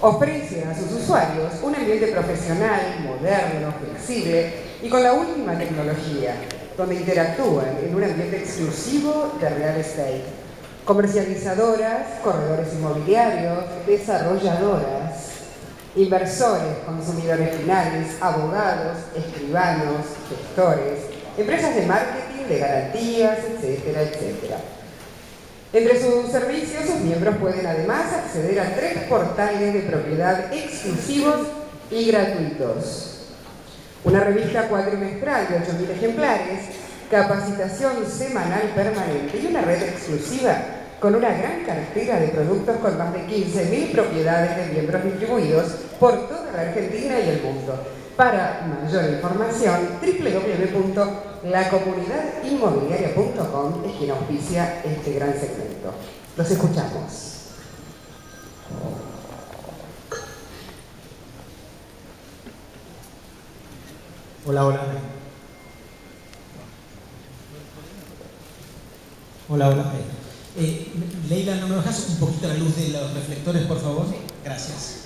Ofrece a sus usuarios un ambiente profesional, moderno, flexible y con la última tecnología, donde interactúan en un ambiente exclusivo de real estate. Comercializadoras, corredores inmobiliarios, desarrolladoras, inversores, consumidores finales, abogados, escribanos, gestores, empresas de marketing, de garantías, etcétera, etcétera. Entre sus servicios, sus miembros pueden además acceder a 3 portales de propiedad exclusivos y gratuitos. Una revista cuatrimestral de 8.000 ejemplares, capacitación semanal permanente y una red exclusiva con una gran cartera de productos con más de 15.000 propiedades de miembros distribuidos por toda la Argentina y el mundo. Para mayor información, www.lacomunidadinmobiliaria.com es quien auspicia este gran segmento. Los escuchamos. Hola, hola. Hola, hola. Leila, ¿no me bajas un poquito la luz de los reflectores, por favor? Gracias.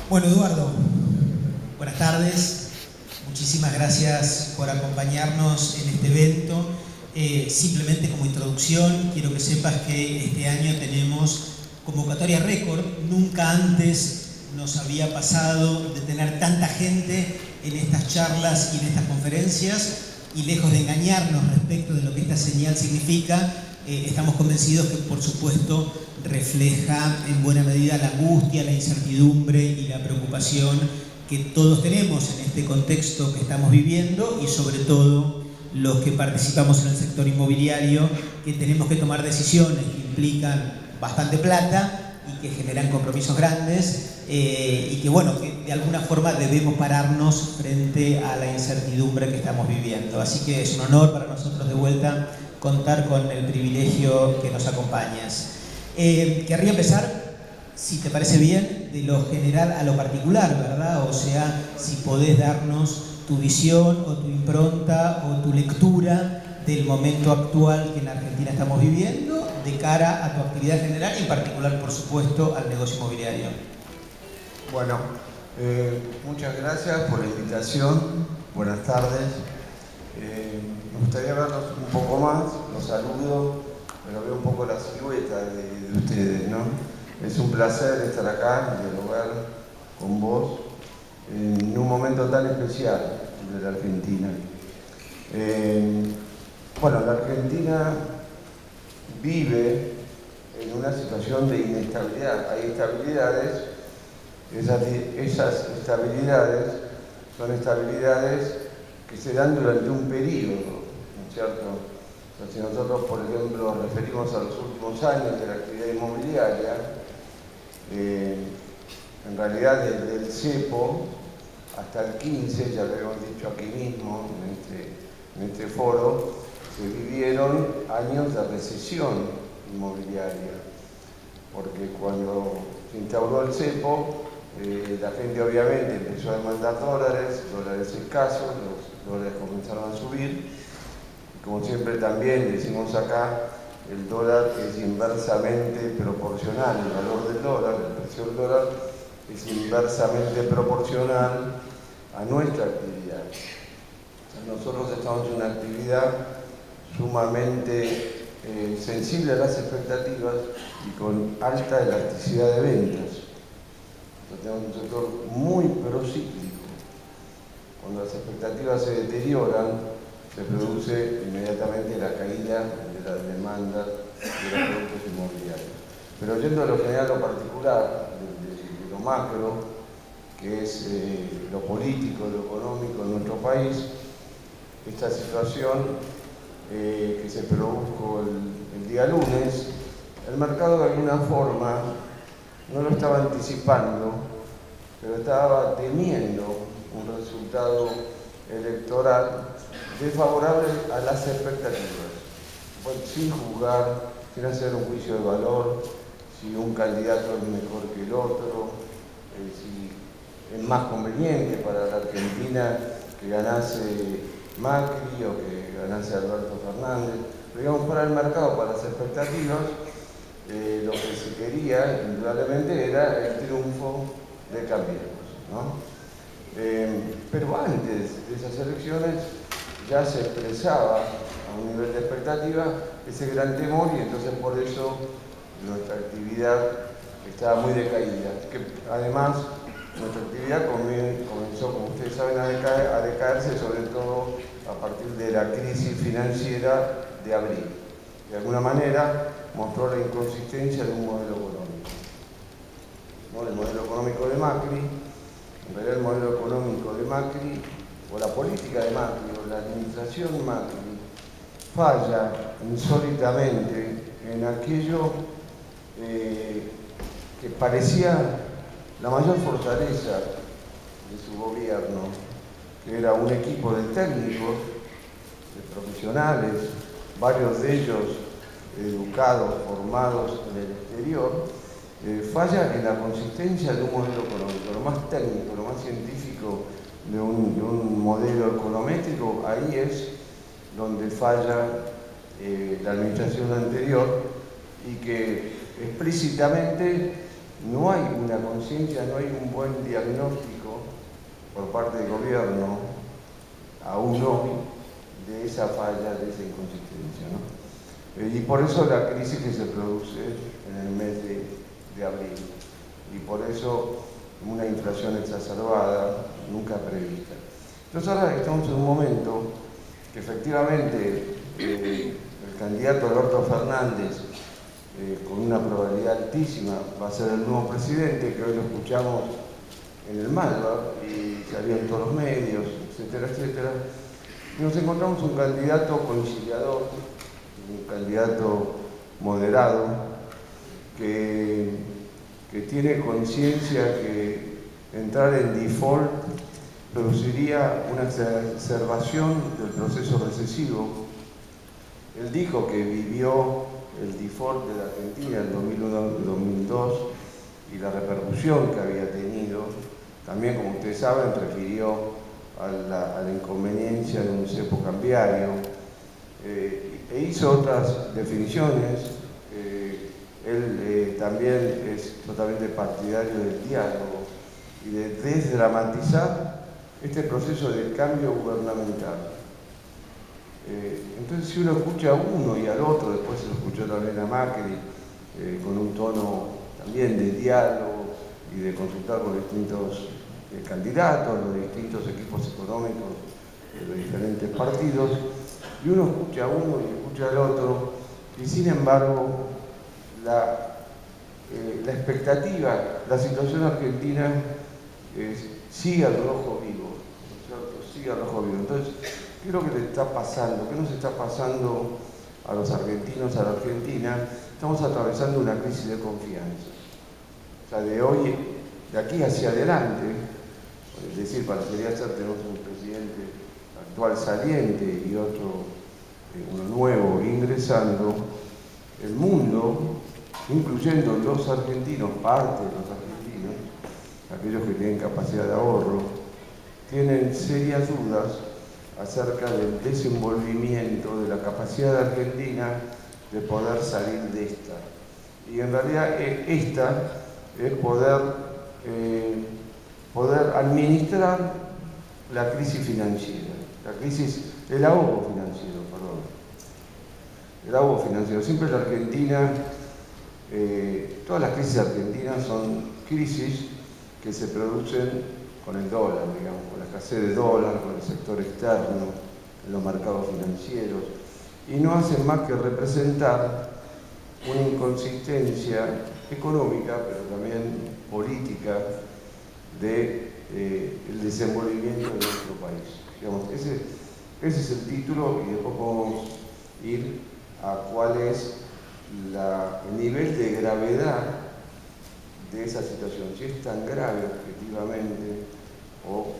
Bueno, Eduardo, buenas tardes. Muchísimas gracias por acompañarnos en este evento. Simplemente como introducción, quiero que sepas que este año tenemos convocatoria récord. Nunca antes nos había pasado de tener tanta gente en estas charlas y en estas conferencias, y lejos de engañarnos respecto de lo que esta señal significa, estamos convencidos que por supuesto refleja en buena medida la angustia, la incertidumbre y la preocupación que todos tenemos en este contexto que estamos viviendo, y sobre todo los que participamos en el sector inmobiliario, que tenemos que tomar decisiones que implican bastante plata y que generan compromisos grandes, y que bueno, que de alguna forma debemos pararnos frente a la incertidumbre que estamos viviendo. Así que es un honor para nosotros de vuelta contar con el privilegio que nos acompañas. Querría empezar, si te parece bien, de lo general a lo particular, ¿verdad? O sea, si podés darnos tu visión o tu impronta o tu lectura del momento actual que en Argentina estamos viviendo de cara a tu actividad general y en particular, por supuesto, al negocio inmobiliario. Bueno, muchas gracias por la invitación. Buenas tardes. Me gustaría verlos un poco más, los saludo, pero veo un poco la silueta de ustedes, ¿no? Es un placer estar acá, dialogar con vos en un momento tan especial de la Argentina. Bueno, la Argentina vive en una situación de inestabilidad. Hay estabilidades, esas estabilidades son estabilidades que se dan durante un periodo, ¿no es cierto? O sea, si nosotros, por ejemplo, referimos a los últimos años de la actividad inmobiliaria, en realidad desde el cepo hasta el 15, ya lo hemos dicho aquí mismo, en este foro, se vivieron años de recesión inmobiliaria, porque cuando se instauró el cepo, la gente obviamente empezó a demandar dólares escasos, los dólares comenzaron a subir. Como siempre también decimos acá, el dólar es inversamente proporcional, el valor del dólar, el precio del dólar es inversamente proporcional a nuestra actividad. O sea, nosotros estamos en una actividad sumamente sensible a las expectativas y con alta elasticidad de ventas. Tenemos un sector muy procíclico. Cuando las expectativas se deterioran, se produce inmediatamente la caída de las demandas de los productos inmobiliarios. Pero yendo a lo general, a lo particular, de lo macro, que es lo político, lo económico en nuestro país, esta situación que se produjo el día lunes, el mercado de alguna forma no lo estaba anticipando, pero estaba temiendo un resultado electoral desfavorable a las expectativas. Bueno, sin juzgar, sin hacer un juicio de valor, si un candidato es mejor que el otro, si es más conveniente para la Argentina que ganase Macri o que ganase Alberto Fernández. Pero digamos, para el mercado, para las expectativas, lo que se quería, indudablemente, era el triunfo de Cambiemos, ¿no? Pero antes de esas elecciones ya se expresaba a un nivel de expectativa ese gran temor, y entonces por eso nuestra actividad estaba muy decaída. Que además nuestra actividad comenzó, como ustedes saben, a decaerse, sobre todo a partir de la crisis financiera de abril. De alguna manera mostró la inconsistencia de un modelo económico, ¿no? El modelo económico de Macri, en realidad el modelo económico de Macri, o la política de Macri, o la administración Macri, falla insólitamente en aquello que parecía la mayor fortaleza de su gobierno, que era un equipo de técnicos, de profesionales, varios de ellos educados, formados en el exterior. Falla en la consistencia de un modelo económico, lo más técnico, lo más científico de un modelo econométrico. Ahí es donde falla la administración anterior, y que explícitamente no hay una conciencia, no hay un buen diagnóstico por parte del gobierno, aún hoy, de esa falla, de esa inconsistencia, ¿no? Y por eso la crisis que se produce en el mes de abril, y por eso una inflación exacerbada, nunca prevista. Entonces ahora estamos en un momento que efectivamente el candidato Alberto Fernández, con una probabilidad altísima, va a ser el nuevo presidente, que hoy lo escuchamos en el Malva y salió en todos los medios, etcétera, etcétera. Y nos encontramos un candidato conciliador, un candidato moderado, que tiene conciencia que entrar en default produciría una exacerbación del proceso recesivo. Él dijo que vivió el default de la Argentina en 2001-2002 y la repercusión que había tenido. También, como ustedes saben, refirió a la inconveniencia de un cepo cambiario, e hizo otras definiciones. Él también es totalmente partidario del diálogo y de desdramatizar este proceso de cambio gubernamental. Entonces, si uno escucha a uno y al otro, después se lo escuchó también a Macri, con un tono también de diálogo y de consultar con distintos candidatos, los distintos equipos económicos de los diferentes partidos, y uno escucha a uno y escucha al otro, y sin embargo la expectativa, la situación argentina sigue al rojo vivo, ¿no es cierto? Sigue al rojo vivo. Entonces, ¿qué es lo que le está pasando? ¿Qué nos está pasando a los argentinos, a la Argentina? Estamos atravesando una crisis de confianza. O sea, de aquí hacia adelante, es decir, parecería ser tenemos un presidente actual saliente y otro, uno nuevo ingresando. El mundo, incluyendo los argentinos, parte de los argentinos, aquellos que tienen capacidad de ahorro, tienen serias dudas acerca del desenvolvimiento, de la capacidad de Argentina de poder salir de esta. Y en realidad esta es poder administrar la crisis financiera, el ahogo financiero, perdón. El ahogo financiero. Siempre la Argentina, todas las crisis argentinas son crisis que se producen con el dólar, digamos, con la escasez de dólar, con el sector externo, en los mercados financieros, y no hacen más que representar una inconsistencia económica, pero también política, del desenvolvimiento de nuestro país. Digamos, ese es el título, y después podemos ir a cuál es el nivel de gravedad de esa situación, si es tan grave objetivamente o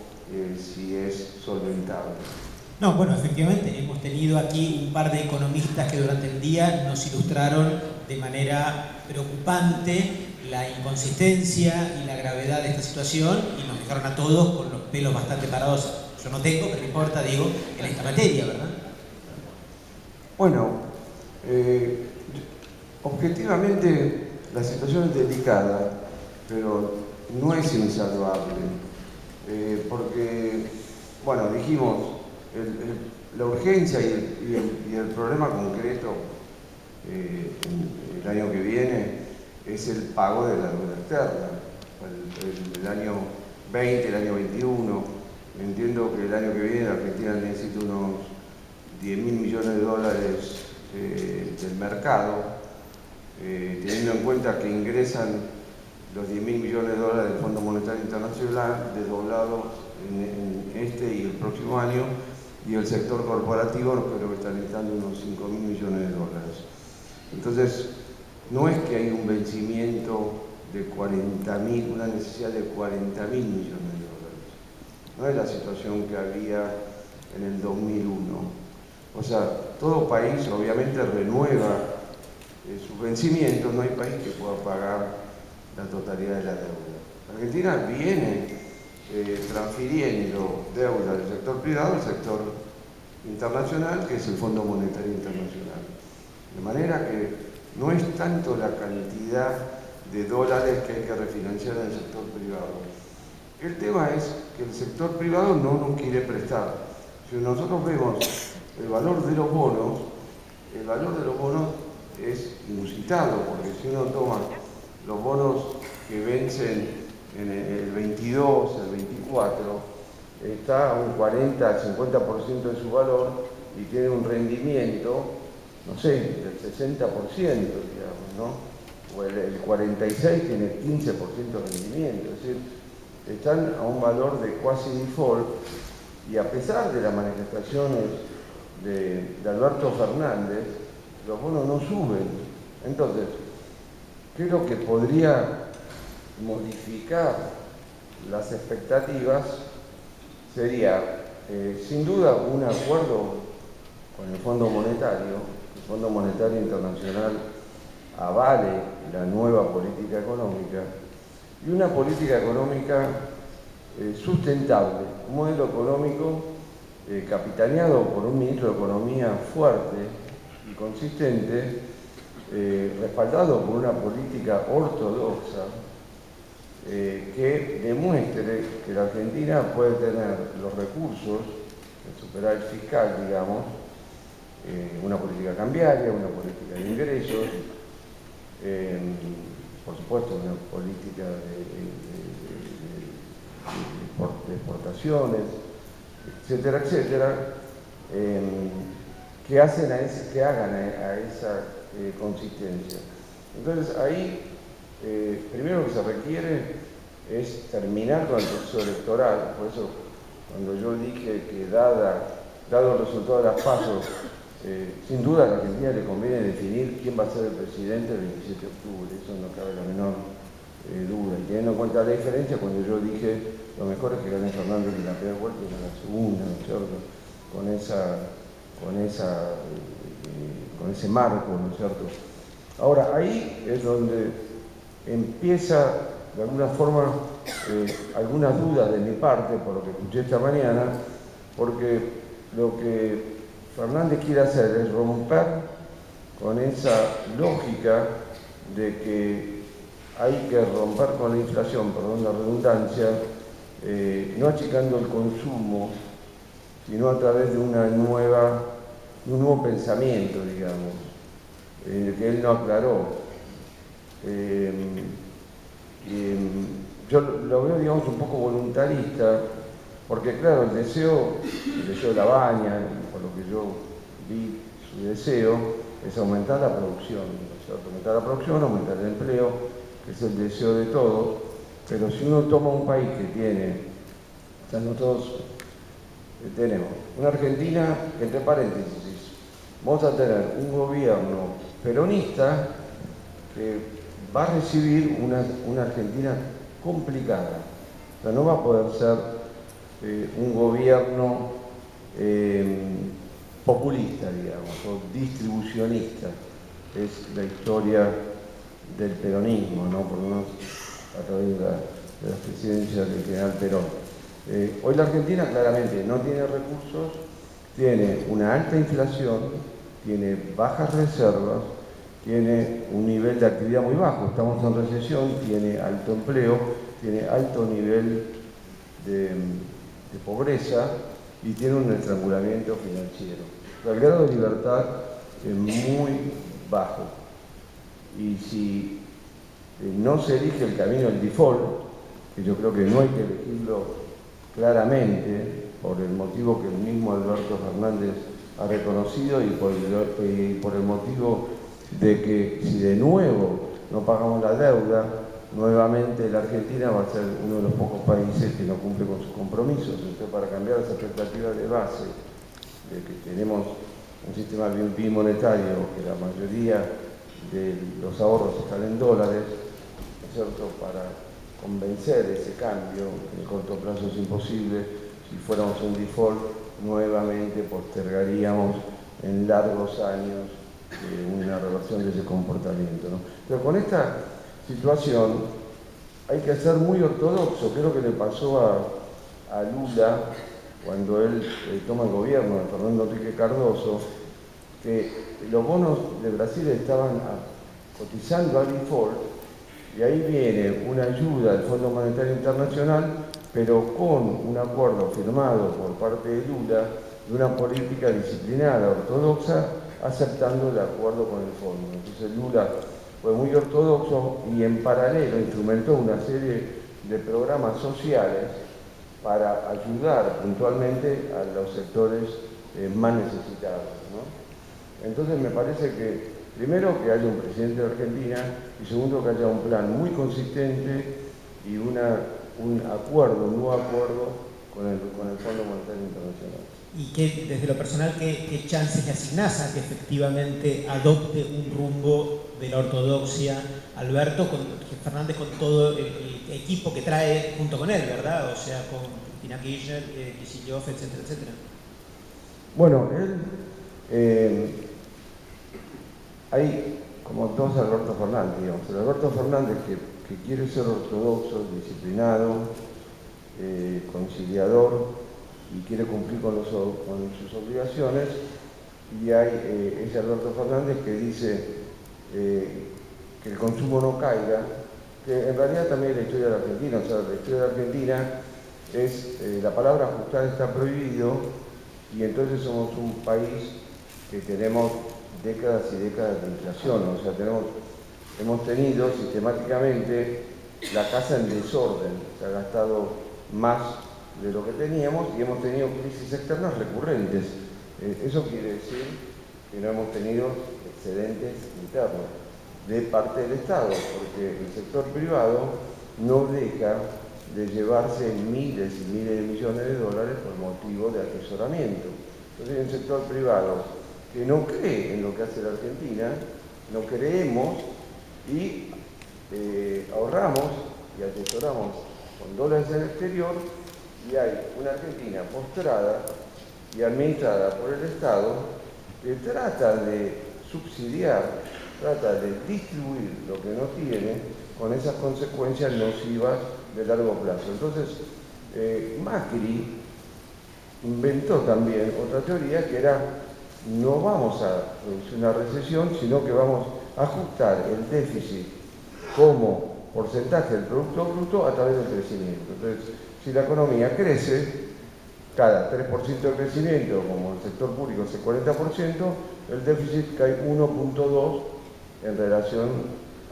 si es solventable. No, bueno, efectivamente, hemos tenido aquí un par de economistas que durante el día nos ilustraron de manera preocupante la inconsistencia y la gravedad de esta situación, y nos dejaron a todos con los pelos bastante parados. Yo no tengo, pero no importa, digo, en esta materia, ¿verdad? Bueno, objetivamente la situación es delicada, pero no es insalvable, porque, bueno, dijimos, la urgencia y el problema concreto el año que viene es el pago de la deuda externa, el año 20, el año 21. Entiendo que el año que viene Argentina necesita unos 10.000 millones de dólares del mercado, teniendo en cuenta que ingresan los 10.000 millones de dólares del Fondo Monetario Internacional, desdoblados en este y el próximo año, y el sector corporativo creo que está necesitando unos 5.000 millones de dólares. Entonces, no es que hay un vencimiento de 40.000, una necesidad de 40.000 millones de dólares. No es la situación que había en el 2001. O sea, todo país obviamente renueva sus vencimientos, no hay país que pueda pagar la totalidad de la deuda. Argentina viene transfiriendo deuda del sector privado al sector internacional, que es el Fondo Monetario Internacional. De manera que no es tanto la cantidad de dólares que hay que refinanciar en el sector privado. El tema es que el sector privado no nos quiere prestar. Si nosotros vemos el valor de los bonos, el valor de los bonos es inusitado, porque si uno toma los bonos que vencen en el 22, el 24, está a un 40, 50% de su valor y tiene un rendimiento, no sé, del 60%, digamos, ¿no? O el 46 tiene 15% de rendimiento, es decir, están a un valor de quasi default, y a pesar de las manifestaciones de Alberto Fernández, los bonos no suben. Entonces, creo que podría modificar las expectativas sería, sin duda, un acuerdo con el Fondo Monetario. El Fondo Monetario Internacional avale la nueva política económica y una política económica sustentable, un modelo económico capitaneado por un ministro de Economía fuerte y consistente, respaldado por una política ortodoxa que demuestre que la Argentina puede tener los recursos, el superávit fiscal, digamos, una política cambiaria, una política de ingresos, por supuesto una política de exportaciones, etcétera, etcétera, que hagan a esa consistencia. Entonces ahí, primero lo que se requiere es terminar con el proceso electoral. Por eso, cuando yo dije que dado el resultado de las PASO, sin duda a la Argentina le conviene definir quién va a ser el presidente el 27 de octubre, eso no cabe la menor duda. Y teniendo en cuenta la diferencia, cuando yo dije lo mejor es que gane Fernández en la primera vuelta y en la segunda, ¿no es cierto? Con ese marco, ¿no es cierto? Ahora, ahí es donde empieza, de alguna forma, algunas dudas de mi parte, por lo que escuché esta mañana, porque lo que Fernández quiere hacer es romper con esa lógica de que hay que romper con la inflación, perdón la redundancia, no achicando el consumo, sino a través de un nuevo pensamiento, digamos, que él no aclaró. Yo lo veo, digamos, un poco voluntarista, porque claro, el deseo de la Baña, por lo que yo vi su deseo, es aumentar la producción, ¿no es cierto? Aumentar la producción, aumentar el empleo, que es el deseo de todos, pero si uno toma un país que tiene, tenemos una Argentina, entre paréntesis, vamos a tener un gobierno peronista que va a recibir una Argentina complicada. O sea, no va a poder ser un gobierno populista, digamos, o distribucionista. Es la historia del peronismo, ¿no? Por lo menos a través de las presidencias del general Perón. Hoy la Argentina claramente no tiene recursos, tiene una alta inflación, tiene bajas reservas tiene un nivel de actividad muy bajo, estamos en recesión, tiene alto empleo, tiene alto nivel de pobreza y tiene un estrangulamiento financiero. O sea, el grado de libertad es muy bajo. Y si no se elige el camino del default, que yo creo que no hay que elegirlo claramente, por el motivo que el mismo Alberto Fernández ha reconocido y por el motivo de que si de nuevo no pagamos la deuda, nuevamente la Argentina va a ser uno de los pocos países que no cumple con sus compromisos. Entonces, para cambiar las expectativas de base, de que tenemos un sistema bimonetario, que la mayoría de los ahorros están en dólares, ¿no es cierto?, para convencer ese cambio, en el corto plazo es imposible. Si fuéramos un default, nuevamente postergaríamos en largos años una reversión de ese comportamiento, ¿no? Pero con esta situación hay que ser muy ortodoxo. Creo que le pasó a Lula cuando él toma el gobierno, de Fernando Henrique Cardoso, que los bonos de Brasil estaban cotizando al default, y ahí viene una ayuda del Fondo Monetario Internacional, pero con un acuerdo firmado por parte de Lula de una política disciplinada, ortodoxa, aceptando el acuerdo con el fondo. Entonces Lula fue muy ortodoxo y en paralelo instrumentó una serie de programas sociales para ayudar puntualmente a los sectores más necesitados, ¿no? Entonces me parece que, primero, que haya un presidente de Argentina y segundo, que haya un plan muy consistente y un nuevo acuerdo con el Fondo Monetario Internacional. Y que, desde lo personal, ¿qué chances le asignás a que efectivamente adopte un rumbo de la ortodoxia Alberto Fernández, con todo el equipo que trae junto con él, ¿verdad? O sea, con Cristina Kirchner, Kicillof, etcétera, etcétera. Bueno, hay como dos Alberto Fernández, digamos. El Alberto Fernández que quiere ser ortodoxo, disciplinado, conciliador, y quiere cumplir con sus obligaciones, y hay ese Alberto Fernández que dice que el consumo no caiga, que en realidad también es la historia de la Argentina. O sea, la historia de la Argentina es, la palabra ajustar está prohibido, y entonces somos un país que tenemos décadas y décadas de inflación. O sea, hemos tenido sistemáticamente la casa en desorden, se ha gastado más de lo que teníamos y hemos tenido crisis externas recurrentes. Eso quiere decir que no hemos tenido excedentes internos de parte del Estado, porque el sector privado no deja de llevarse miles y miles de millones de dólares por motivo de atesoramiento. Entonces, hay un sector privado que no cree en lo que hace la Argentina, no creemos y ahorramos y atesoramos con dólares en el exterior, y hay una Argentina postrada y administrada por el Estado que trata de subsidiar, trata de distribuir lo que no tiene, con esas consecuencias nocivas de largo plazo. Entonces, Macri inventó también otra teoría, que era: no vamos a producir una recesión, sino que vamos a ajustar el déficit como porcentaje del Producto Bruto a través del crecimiento. Entonces, si la economía crece, cada 3% de crecimiento, como el sector público es el 40%, el déficit cae 1.2 en relación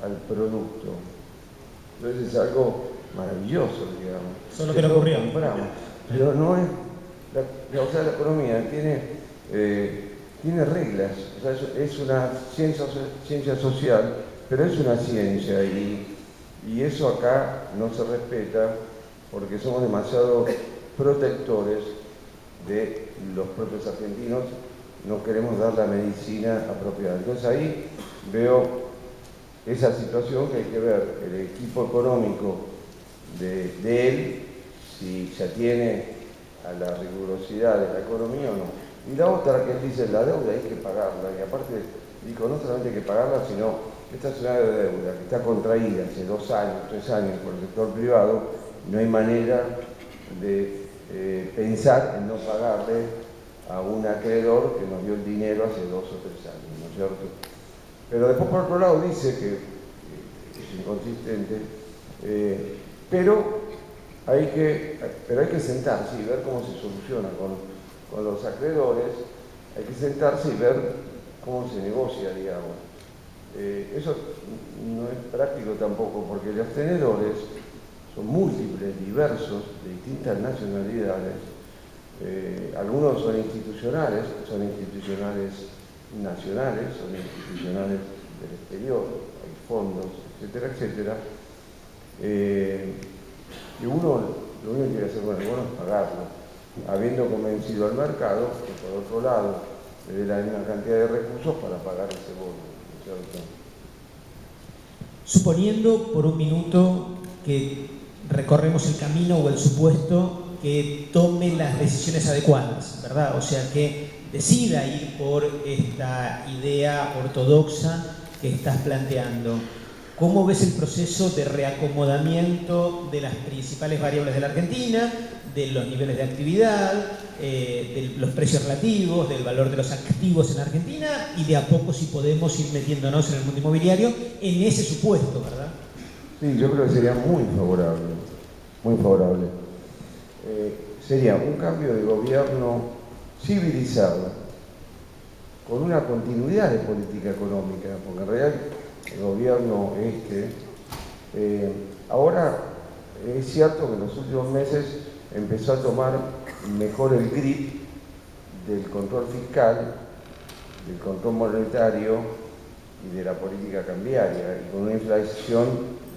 al producto. Entonces es algo maravilloso, digamos. Solo que no ocurrió. Pero no es, o sea, la economía tiene reglas. O sea, es una ciencia social, pero es una ciencia, y eso acá no se respeta, porque somos demasiado protectores de los propios argentinos, no queremos dar la medicina apropiada. Entonces ahí veo esa situación, que hay que ver el equipo económico de él, si se atiene a la rigurosidad de la economía o no. Y la otra, que él dice: la deuda hay que pagarla, y aparte dijo, no solamente hay que pagarla, sino esta es una deuda que está contraída hace 2 años, 3 años por el sector privado. No hay manera de pensar en no pagarle a un acreedor que nos dio el dinero hace 2 o 3 años, ¿no es cierto? Pero después, por otro lado, dice que es inconsistente, pero hay que sentarse y ver cómo se soluciona con los acreedores, hay que sentarse y ver cómo se negocia, digamos. Eso no es práctico tampoco, porque los tenedores son múltiples, diversos, de distintas nacionalidades. Algunos son institucionales nacionales, son institucionales del exterior, hay fondos, etcétera, etcétera. Y uno lo único que quiere hacer con el bono es pagarlo, habiendo convencido al mercado que por otro lado le dé la misma cantidad de recursos para pagar ese bono, ¿no es cierto? Suponiendo por un minuto que recorremos el camino o el supuesto que tome las decisiones adecuadas, ¿verdad? O sea, que decida ir por esta idea ortodoxa que estás planteando. ¿Cómo ves el proceso de reacomodamiento de las principales variables de la Argentina, de los niveles de actividad, de los precios relativos, del valor de los activos en Argentina y de a poco si podemos ir metiéndonos en el mundo inmobiliario en ese supuesto, ¿verdad? Sí, yo creo que sería muy favorable, muy favorable. Sería un cambio de gobierno civilizado, con una continuidad de política económica, porque en realidad el gobierno ahora es cierto que en los últimos meses empezó a tomar mejor el grip del control fiscal, del control monetario y de la política cambiaria, y con una inflación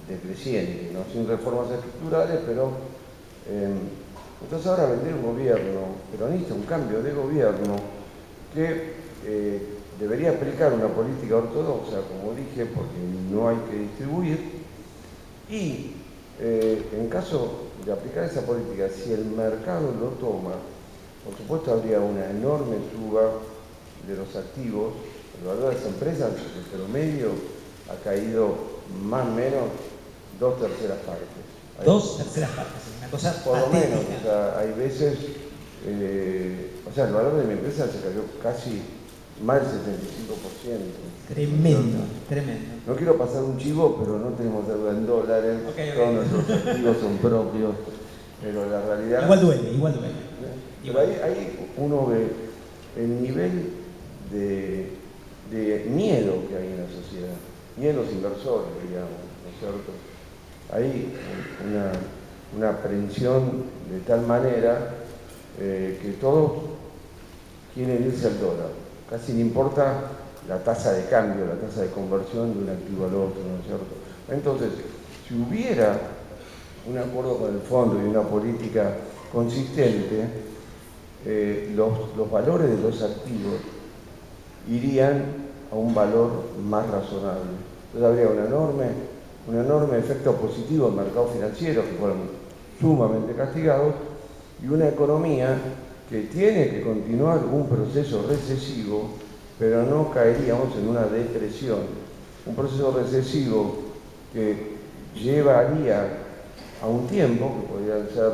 decreciente, ¿no? Sin reformas estructurales, pero entonces ahora vendría un gobierno peronista, un cambio de gobierno que debería aplicar una política ortodoxa, como dije, porque no hay que distribuir, y en caso de aplicar esa política, si el mercado lo toma, por supuesto habría una enorme suba de los activos, el valor de las empresas en promedio ha caído más o menos 2/3 partes. 2/3 partes, una cosa por lo patética. menos, o sea, hay veces, o sea, el valor de mi empresa se cayó casi más del 75%. Tremendo, tremendo. No quiero pasar un chivo, pero no tenemos deuda en dólares, todos nuestros activos son propios, pero la realidad... Igual duele. Pero ahí uno ve el nivel de miedo que hay en la sociedad, miedos inversores, digamos, ¿no es cierto? Hay una aprensión de tal manera que todos quieren irse al dólar, casi no importa la tasa de cambio, la tasa de conversión de un activo al otro, ¿no es cierto? Entonces, si hubiera un acuerdo con el fondo y una política consistente, los valores de los activos irían a un valor más razonable. Entonces habría un enorme efecto positivo en mercados financieros que fueron sumamente castigados y una economía que tiene que continuar un proceso recesivo, pero no caeríamos en una depresión. Un proceso recesivo que llevaría a un tiempo, que podría ser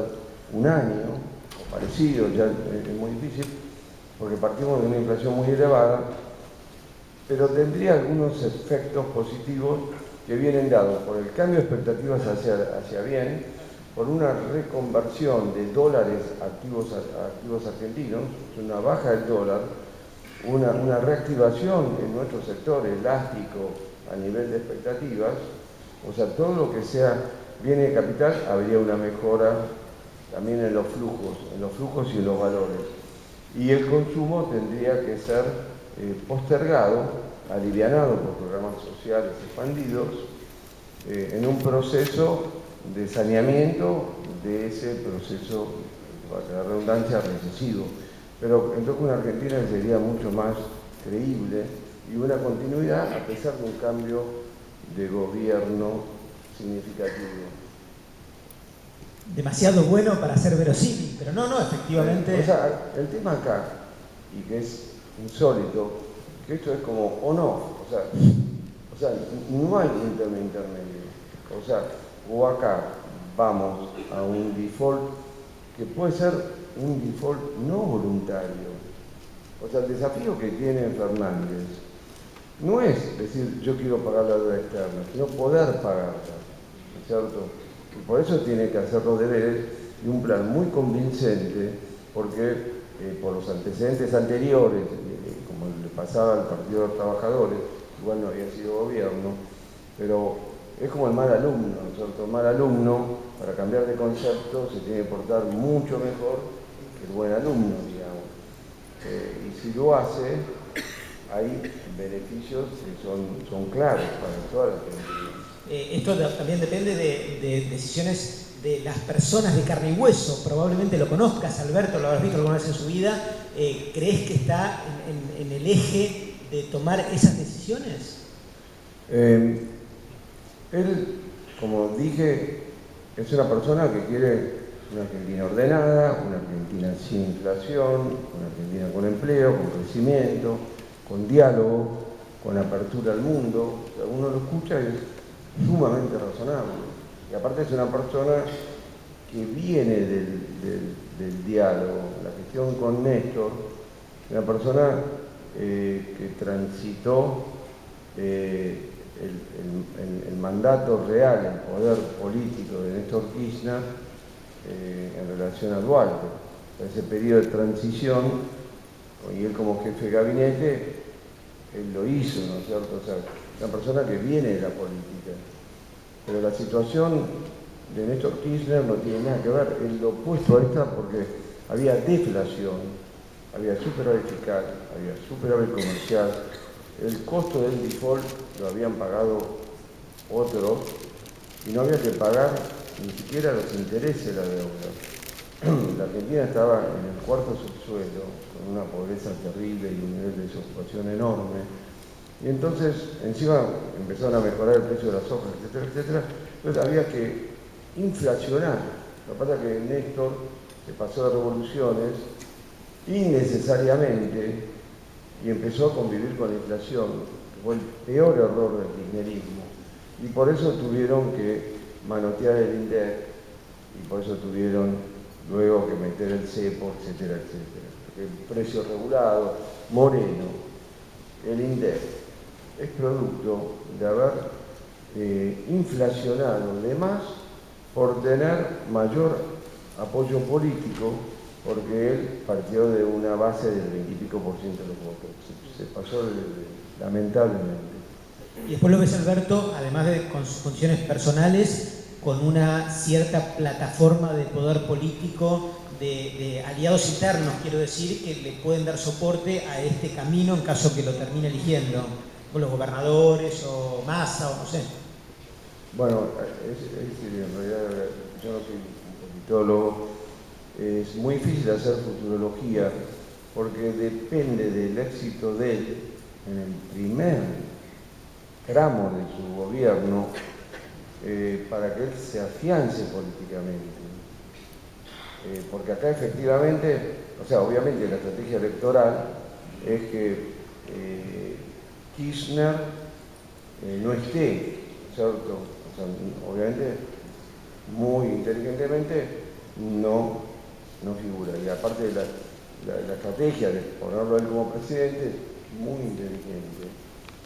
un año o parecido, ya es muy difícil, porque partimos de una inflación muy elevada, pero tendría algunos efectos positivos que vienen dados por el cambio de expectativas hacia bien, por una reconversión de dólares a activos argentinos, una baja del dólar, una reactivación en nuestro sector elástico a nivel de expectativas, o sea, todo lo que sea viene de capital, habría una mejora también en los flujos y en los valores. Y el consumo tendría que ser postergado, alivianado por programas sociales expandidos, en un proceso de saneamiento de ese proceso, para la redundancia, recesivo. Pero entonces una Argentina sería mucho más creíble y una continuidad a pesar de un cambio de gobierno significativo. Demasiado bueno para ser verosímil, pero no, efectivamente... O sea, el tema acá, y que es insólito, que esto es como on-off, o sea, no hay intermedio. O sea, o acá vamos a un default que puede ser un default no voluntario. O sea, el desafío que tiene Fernández no es decir yo quiero pagar la deuda externa, sino poder pagarla, ¿no es cierto? Y por eso tiene que hacer los deberes y un plan muy convincente, porque por los antecedentes anteriores, como le pasaba al Partido de los Trabajadores, igual no había sido gobierno, pero es como el mal alumno, ¿no es cierto? El mal alumno, para cambiar de concepto, se tiene que portar mucho mejor que el buen alumno, digamos. Y si lo hace, hay beneficios que son claros para toda la gente. Esto también depende de decisiones de las personas de carne y hueso. Probablemente lo conozcas, Alberto, lo habrás visto alguna vez en su vida. ¿Crees que está en el eje de tomar esas decisiones? Él, como dije, es una persona que quiere una Argentina ordenada, una Argentina sin inflación, una Argentina con empleo, con crecimiento, con diálogo, con apertura al mundo. O sea, uno lo escucha y es sumamente razonable. Y aparte es una persona que viene del diálogo, la gestión con Néstor, una persona que transitó el mandato real, el poder político de Néstor Kirchner en relación a Dualde. Ese periodo de transición, y él como jefe de gabinete, él lo hizo, ¿no es cierto? O sea, una persona que viene de la política. Pero la situación de Néstor Kirchner no tiene nada que ver, es lo opuesto a esta, porque había deflación, había superávit fiscal, había superávit comercial, el costo del default lo habían pagado otros y no había que pagar ni siquiera los intereses de la deuda. La Argentina estaba en el cuarto subsuelo, con una pobreza terrible y un nivel de desocupación enorme. Y entonces, encima empezaron a mejorar el precio de las hojas, etcétera, etcétera. Entonces había que inflacionar. Lo que pasa es que Néstor se pasó de revoluciones innecesariamente y empezó a convivir con la inflación, que fue el peor error del kirchnerismo. Y por eso tuvieron que manotear el INDEC y por eso tuvieron luego que meter el cepo, etcétera, etcétera. Porque el precio regulado, Moreno, el INDEC, es producto de haber inflacionado de más por tener mayor apoyo político, porque él partió de una base del 20 y pico % de los votos. Se pasó lamentablemente. Y después lo ves, Alberto, además de con sus funciones personales, con una cierta plataforma de poder político, de aliados internos, quiero decir, que le pueden dar soporte a este camino en caso que lo termine eligiendo, con los gobernadores o Massa o no sé. Bueno, en realidad yo no soy un politólogo, es muy difícil hacer futurología porque depende del éxito de él en el primer tramo de su gobierno para que él se afiance políticamente. Porque acá efectivamente, o sea, obviamente la estrategia electoral es que Kirchner no esté, ¿cierto? O sea, obviamente, muy inteligentemente no figura. Y aparte de la estrategia de ponerlo a él como presidente es muy inteligente,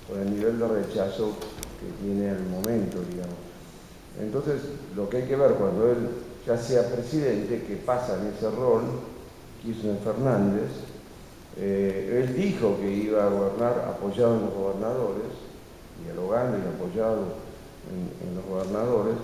por el nivel de rechazo que tiene al momento, digamos. Entonces, lo que hay que ver cuando él ya sea presidente, que pasa en ese rol, Kirchner Fernández, él dijo que iba a gobernar apoyado en los gobernadores, dialogando y apoyado en los gobernadores,